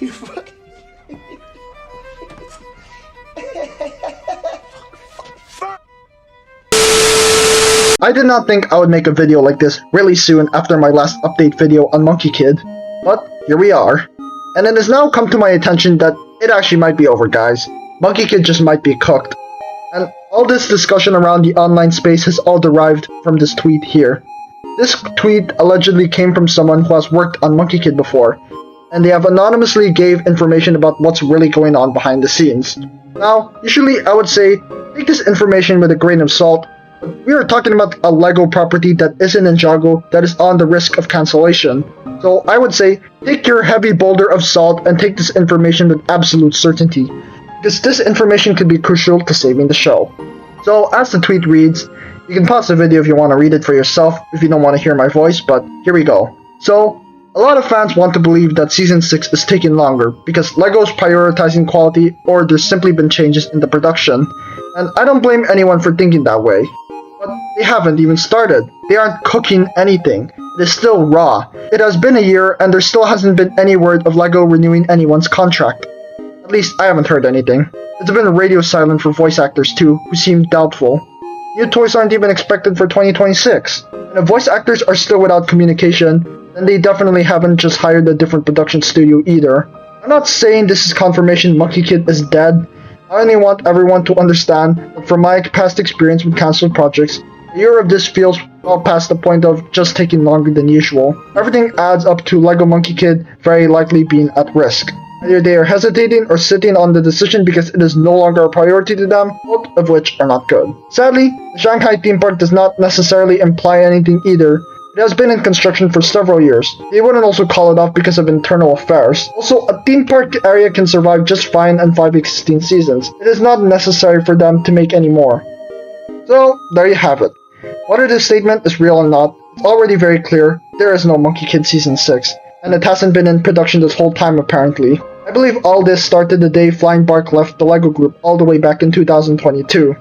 You fucking... I did not think I would make a video like this really soon after my last update video on Monkey Kid, but here we are. And it has now come to my attention that it actually might be over, guys. Monkey Kid just might be cooked. And all this discussion around the online space has all derived from this tweet here. This tweet allegedly came from someone who has worked on Monkey Kid before, and they have anonymously gave information about what's really going on behind the scenes. Now, usually I would say, take this information with a grain of salt, but we are talking about a LEGO property that isn't in Ninjago that is on the risk of cancellation. So I would say, take your heavy boulder of salt and take this information with absolute certainty, because this information could be crucial to saving the show. So as the tweet reads, you can pause the video if you want to read it for yourself if you don't want to hear my voice, but here we go. So, a lot of fans want to believe that Season 6 is taking longer because LEGO's prioritizing quality or there's simply been changes in the production, and I don't blame anyone for thinking that way. But they haven't even started. They aren't cooking anything. It is still raw. It has been a year and there still hasn't been any word of LEGO renewing anyone's contract. At least I haven't heard anything. It's been radio silent for voice actors too, who seem doubtful. New toys aren't even expected for 2026. And if voice actors are still without communication, then they definitely haven't just hired a different production studio either. I'm not saying this is confirmation Monkey Kid is dead. I only want everyone to understand that from my past experience with cancelled projects, a year of this feels well past the point of just taking longer than usual. Everything adds up to LEGO Monkey Kid very likely being at risk. Either they are hesitating or sitting on the decision because it is no longer a priority to them, both of which are not good. Sadly, the Shanghai theme park does not necessarily imply anything either. It has been in construction for several years. They wouldn't also call it off because of internal affairs. Also, a theme park area can survive just fine in 5 existing seasons. It is not necessary for them to make any more. So, there you have it. Whether this statement is real or not, it's already very clear there is no Monkey Kid Season 6, and it hasn't been in production this whole time apparently. I believe all this started the day Flying Bark left the LEGO Group all the way back in 2022.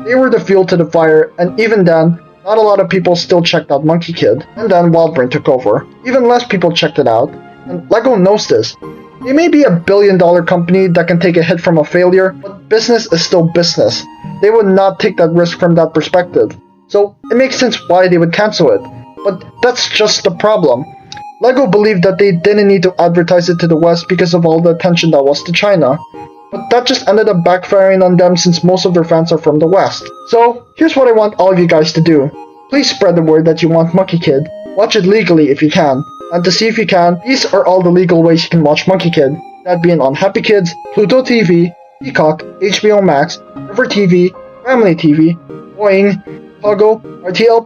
They were the fuel to the fire, and even then, not a lot of people still checked out Monkey Kid, and then Wildbrain took over. Even less people checked it out, and LEGO knows this. They may be a billion-dollar company that can take a hit from a failure, but business is still business. They would not take that risk from that perspective. So, it makes sense why they would cancel it. But that's just the problem. LEGO believed that they didn't need to advertise it to the West because of all the attention that was to China. But that just ended up backfiring on them since most of their fans are from the West. So, here's what I want all of you guys to do. Please spread the word that you want Monkey Kid. Watch it legally if you can. And to see if you can, these are all the legal ways you can watch Monkey Kid. That being on Happy Kids, Pluto TV, Peacock, HBO Max, River TV, Family TV, Boing, Pogo, RTL+,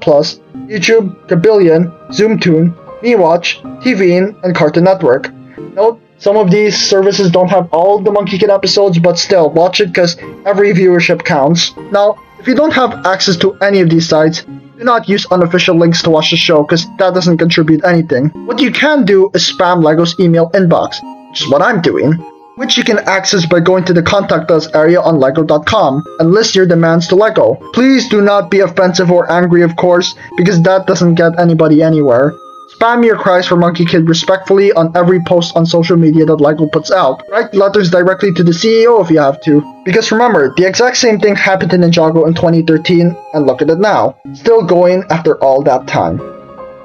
YouTube, Gabillion, ZoomToon, MeWatch, TVN, and Cartoon Network. Note, some of these services don't have all the Monkey Kid episodes, but still, watch it because every viewership counts. Now, if you don't have access to any of these sites, do not use unofficial links to watch the show because that doesn't contribute anything. What you can do is spam LEGO's email inbox, which is what I'm doing, which you can access by going to the Contact Us area on LEGO.com and list your demands to LEGO. Please do not be offensive or angry, of course, because that doesn't get anybody anywhere. Spam your cries for Monkey Kid respectfully on every post on social media that LEGO puts out. Write letters directly to the CEO if you have to. Because remember, the exact same thing happened in Ninjago in 2013, and look at it now. Still going after all that time.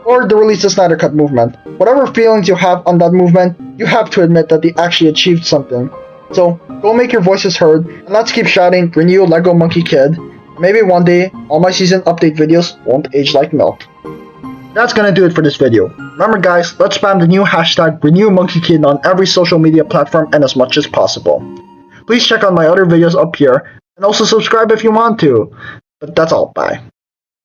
Or the release the Snyder Cut movement. Whatever feelings you have on that movement, you have to admit that they actually achieved something. So, go make your voices heard, and let's keep shouting, renew LEGO Monkey Kid. Maybe one day, all my season update videos won't age like milk. That's gonna do it for this video. Remember guys, let's spam the new hashtag RenewMonkeyKid on every social media platform and as much as possible. Please check out my other videos up here, and also subscribe if you want to. But that's all, bye.